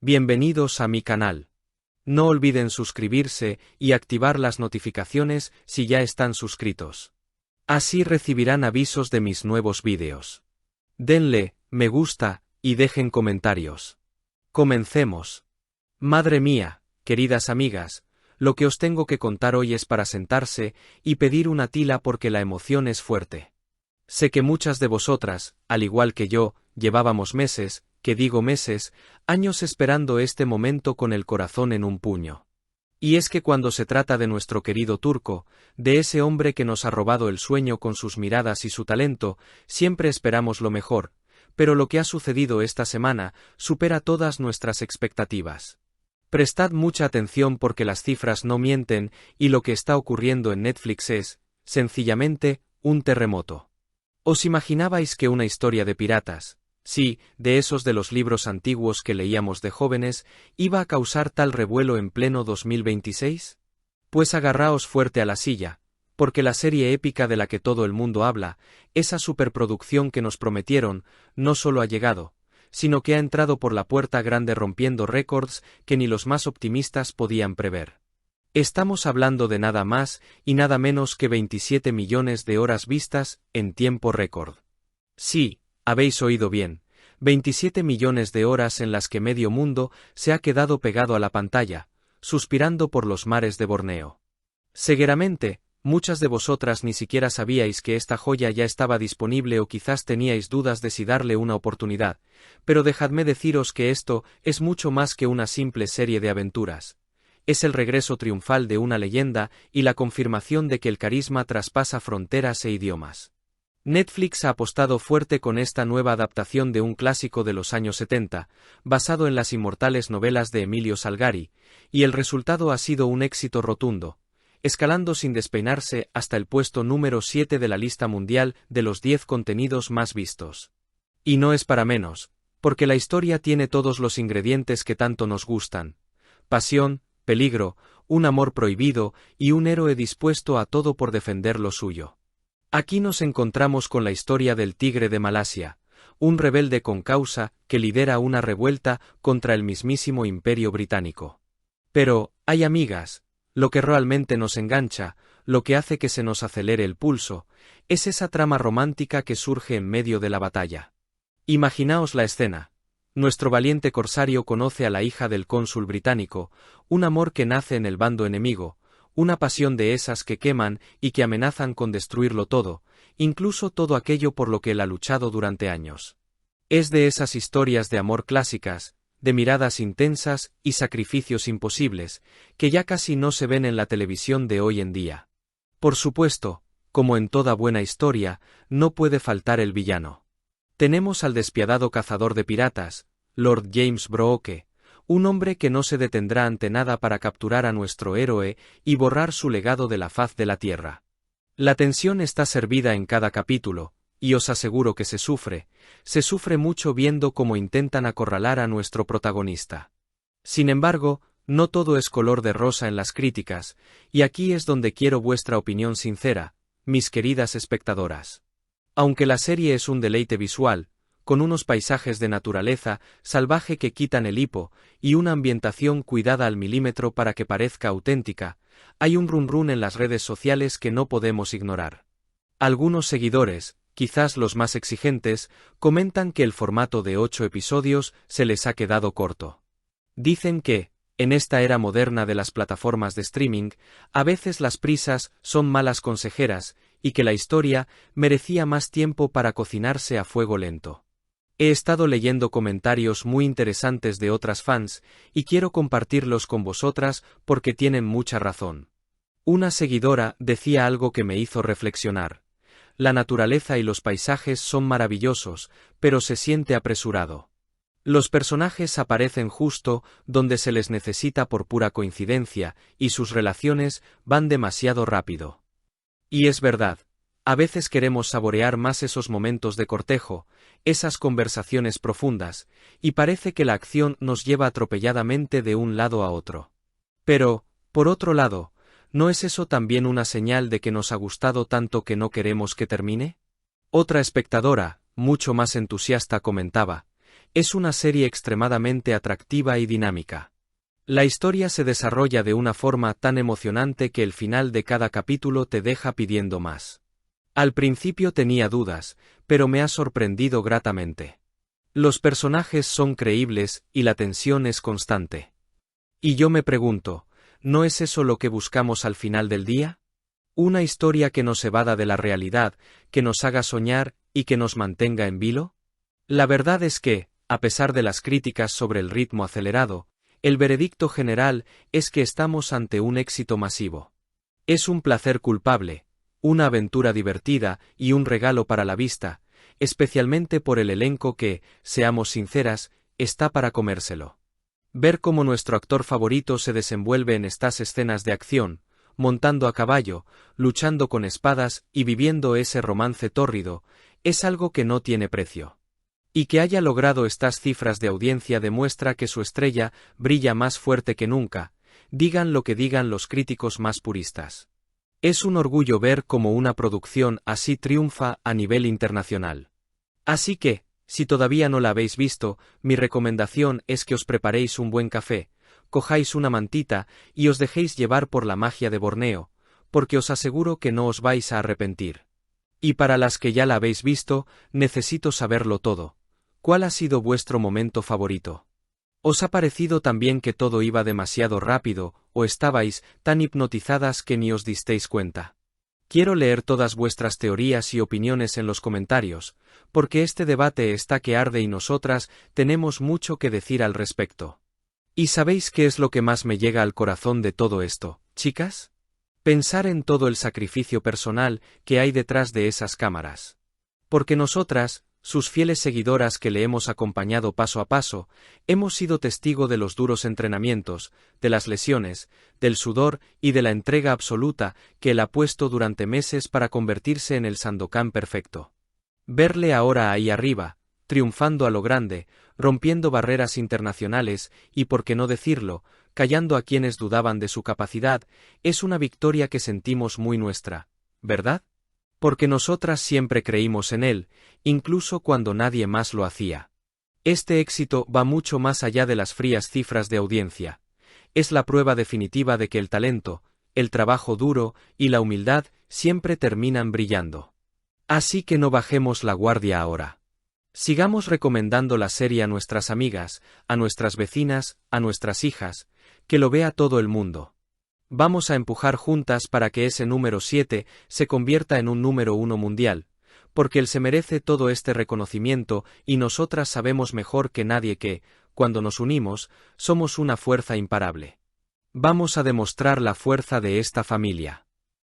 Bienvenidos a mi canal. No olviden suscribirse y activar las notificaciones si ya están suscritos. Así recibirán avisos de mis nuevos vídeos. Denle me gusta y dejen comentarios. Comencemos. Madre mía, queridas amigas, lo que os tengo que contar hoy es para sentarse y pedir una tila porque la emoción es fuerte. Sé que muchas de vosotras, al igual que yo, llevábamos meses, años esperando este momento con el corazón en un puño. Y es que cuando se trata de nuestro querido Turco, de ese hombre que nos ha robado el sueño con sus miradas y su talento, siempre esperamos lo mejor, pero lo que ha sucedido esta semana supera todas nuestras expectativas. Prestad mucha atención porque las cifras no mienten y lo que está ocurriendo en Netflix es, sencillamente, un terremoto. ¿Os imaginabais que una historia de piratas, sí, de esos de los libros antiguos que leíamos de jóvenes, iba a causar tal revuelo en pleno 2026? Pues agarraos fuerte a la silla, porque la serie épica de la que todo el mundo habla, esa superproducción que nos prometieron, no solo ha llegado, sino que ha entrado por la puerta grande rompiendo récords que ni los más optimistas podían prever. Estamos hablando de nada más y nada menos que 27 millones de horas vistas en tiempo récord. Sí, habéis oído bien, 27 millones de horas en las que medio mundo se ha quedado pegado a la pantalla, suspirando por los mares de Borneo. Seguramente, muchas de vosotras ni siquiera sabíais que esta joya ya estaba disponible o quizás teníais dudas de si darle una oportunidad, pero dejadme deciros que esto es mucho más que una simple serie de aventuras. Es el regreso triunfal de una leyenda y la confirmación de que el carisma traspasa fronteras e idiomas. Netflix ha apostado fuerte con esta nueva adaptación de un clásico de los años 70, basado en las inmortales novelas de Emilio Salgari, y el resultado ha sido un éxito rotundo, escalando sin despeinarse hasta el puesto número 7 de la lista mundial de los 10 contenidos más vistos. Y no es para menos, porque la historia tiene todos los ingredientes que tanto nos gustan: pasión, peligro, un amor prohibido y un héroe dispuesto a todo por defender lo suyo. Aquí nos encontramos con la historia del Tigre de Malasia, un rebelde con causa que lidera una revuelta contra el mismísimo Imperio Británico. Pero, ay amigas, lo que realmente nos engancha, lo que hace que se nos acelere el pulso, es esa trama romántica que surge en medio de la batalla. Imaginaos la escena. Nuestro valiente corsario conoce a la hija del cónsul británico, un amor que nace en el bando enemigo, una pasión de esas que queman y que amenazan con destruirlo todo, incluso todo aquello por lo que él ha luchado durante años. Es de esas historias de amor clásicas, de miradas intensas y sacrificios imposibles, que ya casi no se ven en la televisión de hoy en día. Por supuesto, como en toda buena historia, no puede faltar el villano. Tenemos al despiadado cazador de piratas, Lord James Brooke, un hombre que no se detendrá ante nada para capturar a nuestro héroe y borrar su legado de la faz de la tierra. La tensión está servida en cada capítulo, y os aseguro que se sufre mucho viendo cómo intentan acorralar a nuestro protagonista. Sin embargo, no todo es color de rosa en las críticas, y aquí es donde quiero vuestra opinión sincera, mis queridas espectadoras. Aunque la serie es un deleite visual, con unos paisajes de naturaleza salvaje que quitan el hipo y una ambientación cuidada al milímetro para que parezca auténtica, hay un run en las redes sociales que no podemos ignorar. Algunos seguidores, quizás los más exigentes, comentan que el formato de 8 episodios se les ha quedado corto. Dicen que, en esta era moderna de las plataformas de streaming, a veces las prisas son malas consejeras y que la historia merecía más tiempo para cocinarse a fuego lento. He estado leyendo comentarios muy interesantes de otras fans y quiero compartirlos con vosotras porque tienen mucha razón. Una seguidora decía algo que me hizo reflexionar. La naturaleza y los paisajes son maravillosos, pero se siente apresurado. Los personajes aparecen justo donde se les necesita por pura coincidencia, y sus relaciones van demasiado rápido. Y es verdad, a veces queremos saborear más esos momentos de cortejo, esas conversaciones profundas, y parece que la acción nos lleva atropelladamente de un lado a otro. Pero, por otro lado, ¿no es eso también una señal de que nos ha gustado tanto que no queremos que termine? Otra espectadora, mucho más entusiasta, comentaba: Es una serie extremadamente atractiva y dinámica. La historia se desarrolla de una forma tan emocionante que el final de cada capítulo te deja pidiendo más. Al principio tenía dudas, pero me ha sorprendido gratamente. Los personajes son creíbles y la tensión es constante. Y yo me pregunto, ¿no es eso lo que buscamos al final del día? Una historia que nos evada de la realidad, que nos haga soñar y que nos mantenga en vilo. La verdad es que, a pesar de las críticas sobre el ritmo acelerado, el veredicto general es que estamos ante un éxito masivo. Es un placer culpable, una aventura divertida y un regalo para la vista, especialmente por el elenco que, seamos sinceras, está para comérselo. Ver cómo nuestro actor favorito se desenvuelve en estas escenas de acción, montando a caballo, luchando con espadas y viviendo ese romance tórrido, es algo que no tiene precio. Y que haya logrado estas cifras de audiencia demuestra que su estrella brilla más fuerte que nunca, digan lo que digan los críticos más puristas. Es un orgullo ver cómo una producción así triunfa a nivel internacional. Así que, si todavía no la habéis visto, mi recomendación es que os preparéis un buen café, cojáis una mantita y os dejéis llevar por la magia de Borneo, porque os aseguro que no os vais a arrepentir. Y para las que ya la habéis visto, necesito saberlo todo. ¿Cuál ha sido vuestro momento favorito? ¿Os ha parecido también que todo iba demasiado rápido, o estabais tan hipnotizadas que ni os disteis cuenta? Quiero leer todas vuestras teorías y opiniones en los comentarios, porque este debate está que arde y nosotras tenemos mucho que decir al respecto. ¿Y sabéis qué es lo que más me llega al corazón de todo esto, chicas? Pensar en todo el sacrificio personal que hay detrás de esas cámaras. Porque nosotras, sus fieles seguidoras que le hemos acompañado paso a paso, hemos sido testigo de los duros entrenamientos, de las lesiones, del sudor y de la entrega absoluta que él ha puesto durante meses para convertirse en el Sandokan perfecto. Verle ahora ahí arriba, triunfando a lo grande, rompiendo barreras internacionales y, por qué no decirlo, callando a quienes dudaban de su capacidad, es una victoria que sentimos muy nuestra, ¿verdad? Porque nosotras siempre creímos en él, incluso cuando nadie más lo hacía. Este éxito va mucho más allá de las frías cifras de audiencia. Es la prueba definitiva de que el talento, el trabajo duro y la humildad siempre terminan brillando. Así que no bajemos la guardia ahora. Sigamos recomendando la serie a nuestras amigas, a nuestras vecinas, a nuestras hijas, que lo vea todo el mundo. Vamos a empujar juntas para que ese número 7 se convierta en un número 1 mundial, porque él se merece todo este reconocimiento y nosotras sabemos mejor que nadie que, cuando nos unimos, somos una fuerza imparable. Vamos a demostrar la fuerza de esta familia.